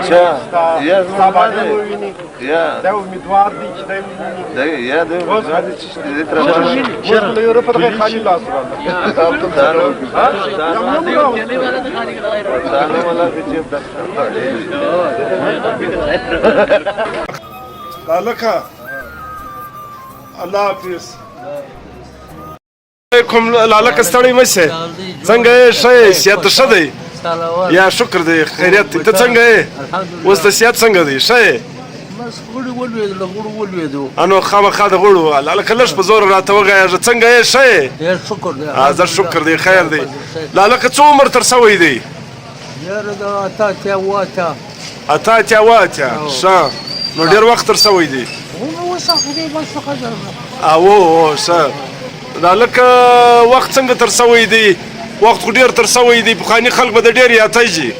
چا یا سابانه وویني یا دا امیدوار دی چې دی وویني یا د غادي چې دې تر اوس له یورپ څخه خالي لاس راغلی دانه ولا چې د لالکه الله حافظ علیکم لالکه ستړی مشه څنګه یې ښه صحت ښه دی یا شکر دی خیریت دی ته څنګه یې اوس د صحت څنګه دی ښه یې بس غوړي ولوېدو انو خامخا د غوړو لالکه لږ په زور راته وغایږه څنګه یې ښه یې ډېر شکر دی زه شکر دی خیر دی لالکه څو عمر تر سوی دی یاره د اته واته اته واته ښه نو ډېر وخت تر سوی دی اوس خو دې بس خبره او ښه لالکه وخت څنګه تر سوی دی وخت خو ډېر تر سوی دی پخواني خلک به د ډېر یاتیږي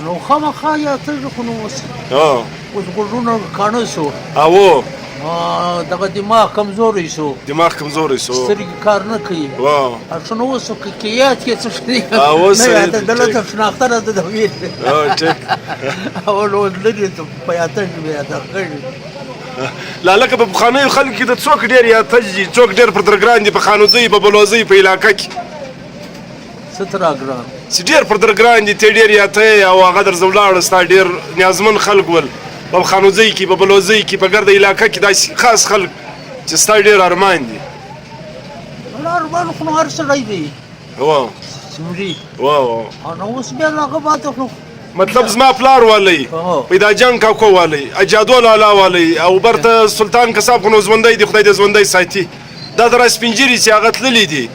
نو خامخا یاتیږي خو نو اوس غوږونه کاڼه شو او دغه دماغ کمزوری شو دماغ کمزوری شو سترګې کار نه کوي نو اوس که یاد کې څه شي اوس دلته شناخته نه ده ویل ټیک او نو لري ته په یاتیږي بیا دا لالکه په پخوانیو خلکو کې د څوک ډېر یاتیږي څوک ډېر پر درګران دي په خانوزۍ په بلوزۍ په علاقه کې ستراګران چې ډېر پر درګران دي ته ډېر یاتی او هغه درځه ولاړ ستا ډېر نیازمن خلک ول په خانوزۍ کې په بلوزۍ کې په ګرده علاقه کې داسې خاص خلک چې ستا ډېر ارمان دي ارمان خو نو هر سړی دی سمري نو اوس بیا هغه باندې خو مطلب زما پلار والی پیدا جان کاکو والی اجادو لالا والی او برته سلطان کساب خو نو ژوندی دی خدای دې ژوندی ساتي دا د راس پنجري چې هغه تللی دي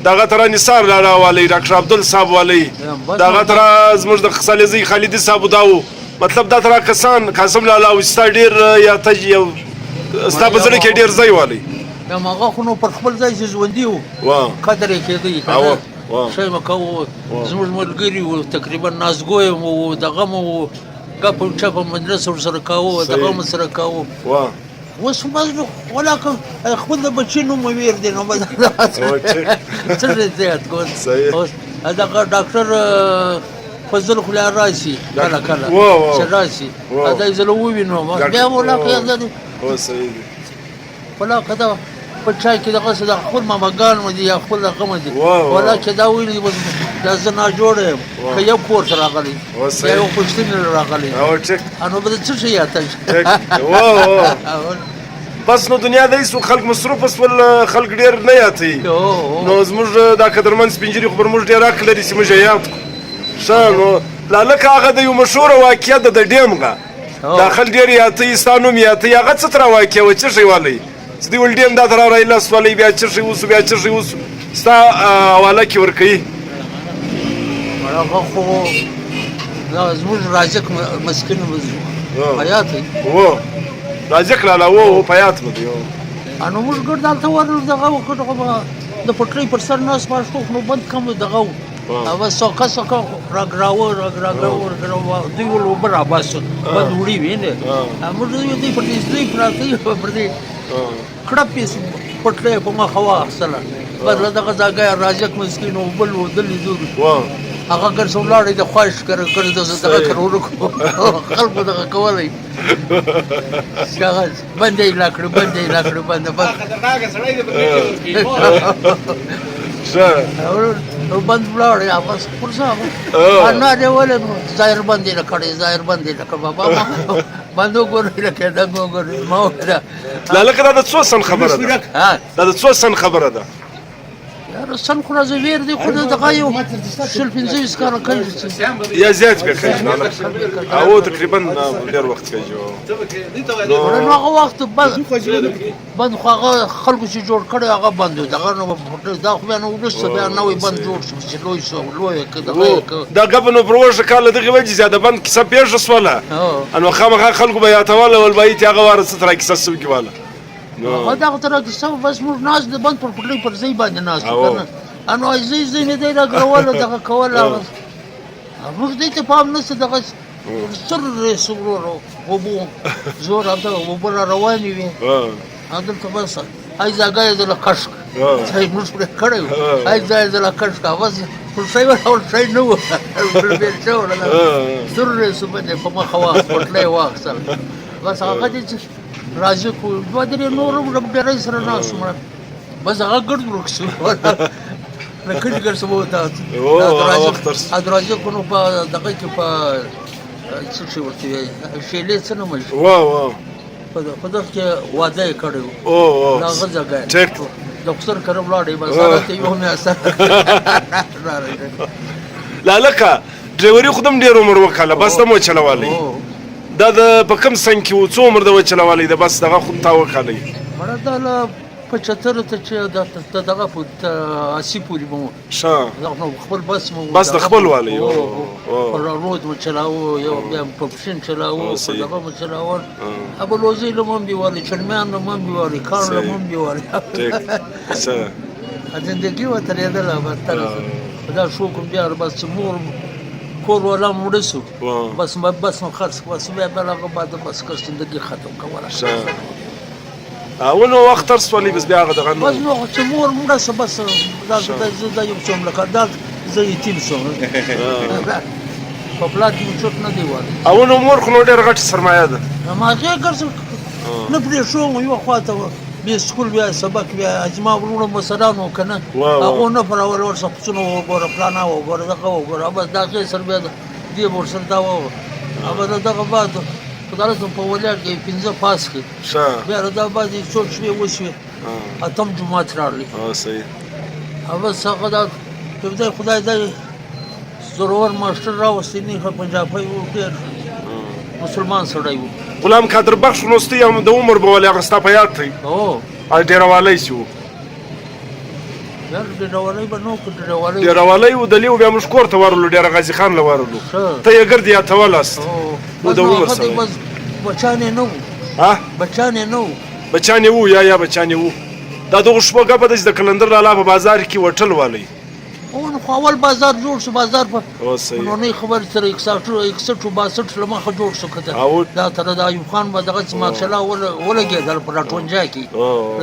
دغه تر نثار لالا والی ډاکټر عبدل صاحب والی دغه تر زموږ د خصالزي خالدي صاحب داو مطلب دا تر کسان قاسم لالا او ستا ډېر یا تجي ستا په زړه کې ډېر ځای والی هغه خو نو پر خپل ځای چې ژوندي وو قدر یې کېدی شی به کوو زموږ ملګري وو تقریبا نازګوی مو وو دغه مو وو ګپ چپ مجلس ورسره کوو دغه مو سره کوو اوس بس ولاکه خپل د بچي نوم مې ویر دی نو څه زیات کوم اوس دغه ډاکټر فضل خلا راشي کله چې راشي دا زه ووینم بیا ولاکه یادني صحیح دی ولاکه دا په چای کې دغه څه د خپل ماماګان مو دي یا خپل رقم دي ولاکه دا ویلي دا زه ناجوړه یم که یو کور ته راغلی یا یو پوښتنې راغلی نو به څه شی یاتای بس نو دنیا د هیڅ خلک مصروف شول خلک ډېر نه یاتي نو زموږ دا قدرمن سپین ږیري خو پر موږ ډېر حق لري چې موږ یې یاد کړو ښه نو لالکه هغه د یو مشهوره واقعه ده د ډیمغه دا خلک ډېر یاتي ستا نوم یاتي هغه څه تر واقعه وه څه شی والی چې دوی ول ډیم دا تر راایله سوالی بیا څه شی وسو بیا څه شی وسو ستا حواله کې ورکوي هغه خو دا زموږ رازق مسکین حیات رازق لالا و په یاد مو دی نو موږ ګر دلته ورنو دغه وکړو د پټلۍ پر سر ناس پاشتو نو بند کم دغه او سوکا راګراو دوی ول وبر عباس بند وړي وینه موږ دوی په دې پراته پر دې کړه پیس پټلۍ په ما خوا اصله بدل دغه ځای رازق مسکین او بل ودل دي هغه ګر څولاړې د خواهش کړ دغه کړو خلکو دغه کولای کاغذ باندې لاکړو باندې بس نو بند ولاړ یا بس پرځه انا دې ولې ظاهر باندې لکړې بابا باندې ګورې لکه دا ګورې ما ولا لکه دا څو سن خبره ده دا څو سن خبره ده سن خو راځي ویر دی خو دغه یو شل 15 کار کوي یا زیات به کوي او تقریبا ډېر وخت کوي نو هغه وخت بند خو هغه خلکو چې جوړ کړي هغه بند دغه نو دا خو نو ورسره بیا نوې بند جوړ شو چې لوی کده دا غبنو پروژه کاله دغه وجه زیاده بند کیسه پیښ شوله انو خامخا خلکو بیا تاواله ول بایت هغه وارث تر کیسه سو کیواله نو دا تر کیسه بس موږ ناز د بند پر پټلۍ پر ځای باندې ناز کنه انو زی نه دی راغول دغه کوله موږ دې ته پام نه څه دغه سر رسولو وبو زور هغه وبو رواني وي هغه بس هاي ځای د کشک هاي موږ پر کړو هاي ځای د کشک بس پټلۍ ولاړ شی نه و بېل شوی ولا سور رسو باندې په مخه واخ پټلۍ واخیستل بس هغه دې چې راځي خو دوه درې نور هم ډېری سره ناست وم بس هغه ګډ ورک شو د کلي ګډ څه وته دروازې خو نو په دغه کې په څه شي ورته وایي شیلې څه نومه په دغه کې واده یې کړی و د هغه ځای دکتر کره ولاړې بس هغه ته یو مې اثر لا لکه ډریوري خو دم ډېر عمر وکړله بس دم وچلوالی دا د په کوم سن کې و څو عمر د وچلوالی د بس دغه خو تا وکړلی مړه دا له 75 ته چې دغه په 80 پورې مو خپل بس مو بس د خپل والی رود مو چلاوه یو بیا پروفیشن چلاوه په دغه مو چلاوه ابلوزي له مون بیوالی چرمیان له مون بیوالی کار له مون بیوالی زندگی و ترېدله دا شو کوم بیا بس مور کور والا مړه شو بس مو خرڅ بس بیا هغه بعد بس که زندگی ختم کوله ونو وخت تر سولې بس بیا هغه دغه بس نو چې مور مړه شوه بس دا یو څوم لکه دا زه یتیم شوم په پلار کې مې چوټ نه دی والی او نو مور خو نو ډېره غټه سرمایه ده ما هغې ګرځم نه پرې شوم یوه خوا ته بیا سکول بیا سبق بیا زما وروڼه مشران وو که نه هغو نه پرول ورسه پسونه وګوره پلانه وګوره دغه وګوره بس د هغې سره بیا دې به ورسره دا ووه د دغه بعد خدای ته په ولیار کې 15 پاس کړي بیا د دا بعد یې څو شوې وشوې اتم جومات راغلی صحیح بس هغه دا خدای دا زورور ماسټر راوستی نه پنجابی و ډېر مسلمان سړی و غلام قادر بخش نوستی هم د عمر به ولې هغه ستا په یاد دی ډېروالی شي و ډېروالی به نه وکړو ډېروالی و دلي و بیا موږ کور ته ورغلو ډېره غازي خان له ورغلو ته یې ګرد یادولاست و د عمر سره بچیان یې نه وو بچیان یې نه وو بچیان یې وو یا بچیان یې وو دا دغه شپه ګپه ده چې د کلندر لالا په بازار کې وټل والی نو خو اول بازار جوړ شو بازار په نورنۍ خبر سره 61 و 62 له مخه جوړ شو که دا تر د ایوب خان به دغه مارشاله ولګېدل په راټونجا کې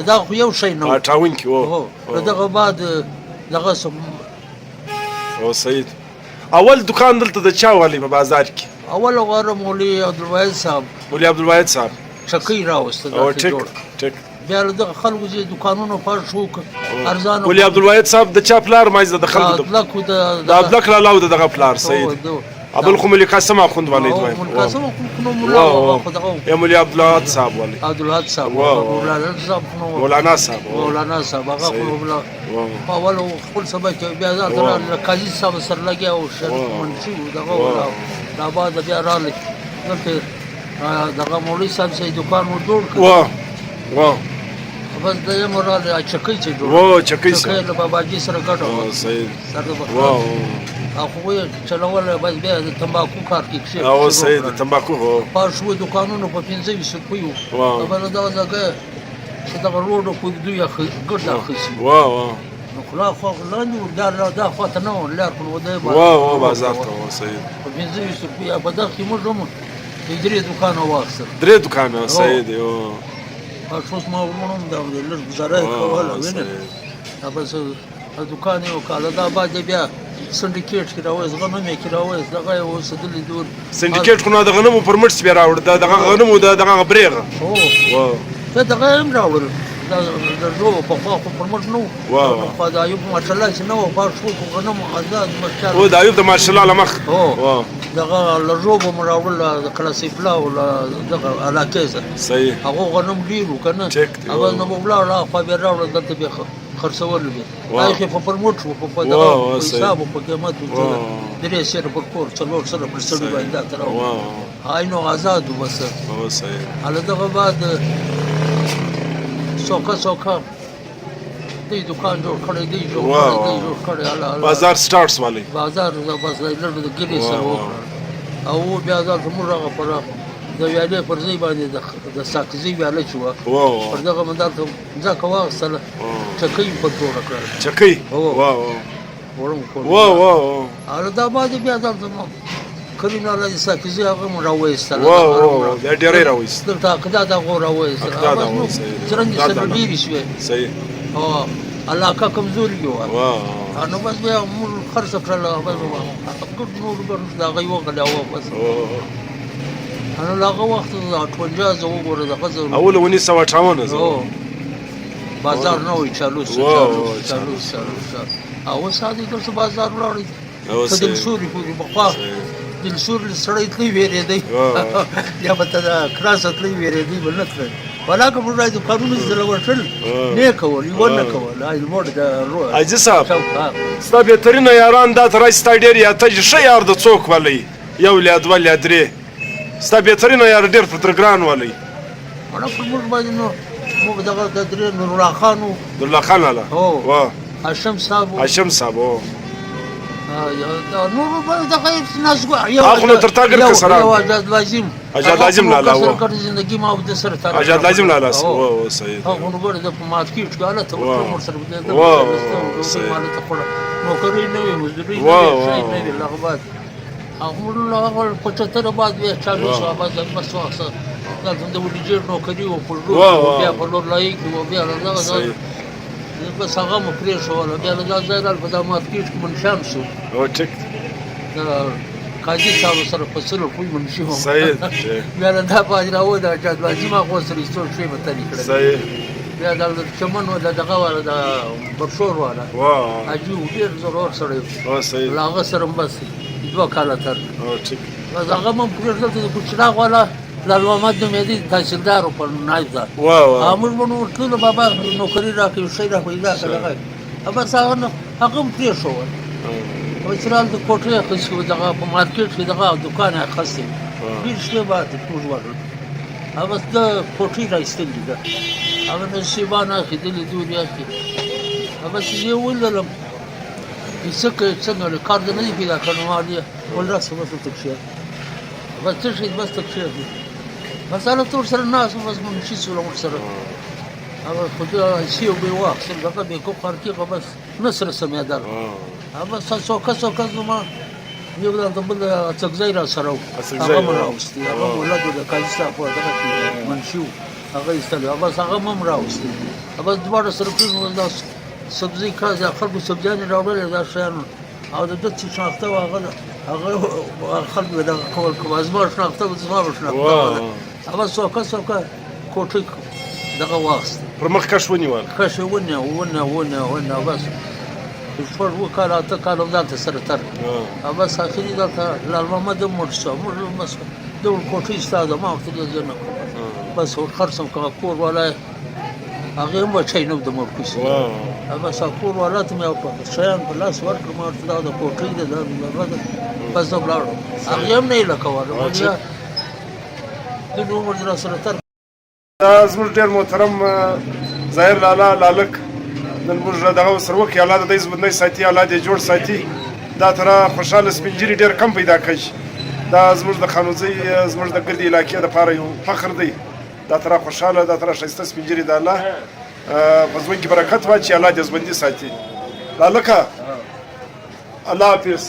دا خو یو شی نه و دغه بعد دغه سید اول دکان دلته د چا والی په بازار کې اول غوره مولوي عبدالواحد صاحب چکۍ راوسته ټیک بیا دغه خلکو چې دکانونه پاش شو ارزانه ولي عبدالواحد صاحب د چا پلار مایز د خلکو د عبدالک لالاو د دغه پلار سید ابل خو ملي قاسم اخوند والی دوی قاسم اخوند مولا یا ملي عبدالواحد صاحب والی مولانا صاحب هغه خو اول خپل سبق بیا ځان قاضي صاحب سره لګیا او شرف منشي دغه دا بعد بیا راغلی دغه مولوي صاحب سي دکان و جوړ کړ بس د یې مراله چکۍ چې جوړ چکۍ له باباجي سره ګټو صحیح خو یې چلول بس بیا د تمباکو کار کې کښې او صحیح د تمباکو پاش شوي دکانونو په 15 روپیو خبره دا ځکه چې دغه روډو په دوی ګټ اخیستي نو خلا خو لاندې دا خواته نه و لار خو ودی بازار ته صحیح په 15 روپیه په دغه کې موږ هم 3 دکانه واخیستل 3 دکانه صحیح دی پاس ما ورونو هم دا لږ ګزاره یې کوله وینې بس دکان یې وکړه دا بعد بیا سنډیکیټ کې راوایست غنم یې کې راوایست دغه یې اوسېدلي دور سنډیکیټ خو نو د غنمو پر مټ بیا راوړ دغه غنمو دغه بریغه زه دغه هم راوړل د ژوبو پخوا خو پر مټ نه و خو د ایوب ماشاءالله چې نه و پاک شو خو غنم آزاد د ایوب د ماشاءالله له مخ دغه له ژوبو مو راوړل د کلاسیفلا او دغه علاقې سره صحیح هغو غنم ډېر و که نه هغه نه به ولاړ هاخوا بیا راوړل دلته بیا خرڅول بیا دا یې په پر مټ و په دغه په حساب و په قیمت و 3 سره پر کور 4 سره پر سړي باندې دا ته راوړل نو آزاد و بس هله دغه بعد څوکه دی دکان جوړ کړی دی جوړ کړی بازار سټارټس والی بازار بس لږ د ګیرې سره وکړه او بیا دا زموږ هغه پر د ویالې پر ځای باندې د ساکزي ویاله چې وه پر دغه مندار ته ځمکه واخیستله چکۍ پر جوړه کړه چکۍ هله دا بعد بیا دلته کریم لالا د ساکزي هغه م راوایستله بیا ډېری راوایست دلته عقدات هغو راوایستل څرنګې سره ډېرې شوې علاقه کمزوري وه واه نو بس بیا موږ خرڅ کړله بس نور ګڼ د هغه یې وغلیاوه بس نو له هغه وخت 58 زه وګوره دغه زه اول 1958 هو بازار نه وي چالو چالو او ساده دلته بازار ولاړی ته دلسوري پورې بخوا دلسور سړی تللی وېرېدی یا به ته د کراس تللی وېرېدی بل نه تللی ولاکه موږ راځو قانون زره ورتل نه کول یو نه کول الموړ د حاجي صاحب ستا بهترینه یاران دا تر ستا ډېر یا ته ښه یار د څوک ولئ یو یا دوه یا درې ستا بهترینه یار ډېر په ترګران ولئ مړه پر موږ باندې نو موږ دغه د درې نورالله خان و نورالله خان لاله هو هاشم صاحب هاشم صاحب هو نور به دغه نازګو هغه نو تر تا ګر کسران یو اجازه لازم لاله هو زندگی ما د سره تا اجازه لازم لاله هو صحیح هغه نو ګر د مات کې ټاله ته ورته سره د صحیح مال ته پړ نو کوي نه وي مزدوري نه وي لغبات هغه 75 بعد بیا 40 سو بعد بس واسه دا د ولجیر نو کوي او په بیا په لور لایق او بیا دا بس هغه مو پرې شو بیا له ځای په دامات کې منشان شو او ټیک دا قاضي صاحب سره په سلو کوی منشي و صحیح بیا دا باجراو دا چې لازم هغه سره استور شي به تل کړی صحیح بیا دا چمن ولا دغه ولا دا برشور ولا واه اجي ډیر ضرور سره او صحیح لاغه سره بس دوه کاله تر او ټیک بس هغه مم پرې دلته د کوچراغ ولا لالو احمد د مېدی تحصیلدار په نایزه واه امر بنو ټول بابا نوکری راکې شي را پیدا کړه هغه څنګه هغه پرې شو او چرال د کوټه خسو دغه په مارکیټ کې دغه دکان خاصه ډیر څه بعد ټول ورل هغه د کوټه راستل دي هغه د شیبانه کې د لیدوریا کې هغه چې یو وللم څنګه له کار نه دی پیدا کړو ما دي ول راس وسو تکشیر بس تشهد بس تکشیر بس انا تور سره الناس بس من شي سره سره هغه خو شي او به واخ سره دغه به کو کار کې بس نصر سمېدل بس څوک ما یو د بل څنګه را سره هغه راوستي هغه ولادو د کاجستا په دغه کې منشو هغه استلو بس هغه مم راوستي بس دوړ سره په داس سبزی کا خلکو سبزیان راوړل دا شان او د دې شناخته هغه خلکو د کول کوم ازمار شناخته او زما شناخته هغه څوک کوټه دغه واخست پر مخ کښ ونیول کښ ونه بس شپږ وکاله ته کالم دلته سره تر بس اخري دلته لال محمد مرشد بس د کوټه استاده ما وخت دې نه بس خرڅم کور ولا هغه مو چای نو د مرکوس بس کور ولا ته مې په شیان په لاس ورکړم او د کوټه دې د بس بلاړو هغه هم نه لکواره د نومر در سره تر زموږ ډېر محترم ظاهر لاله لالک نن موږ دغه سره وکړي اولاد د ژوندۍ ساتي اولاد یې جوړ ساتي دا تر خوشحاله سپینجیري ډېر کم پیدا کوي دا زموږ د خانوزۍ زموږ د ګردې علاقې دپاره یو فخر دی دا تر خوشحاله دا تر ښایسته سپینجیري د الله په ژوند کې برکت واچي اولاد یې ژوندي ساتي لالکه الله حافظ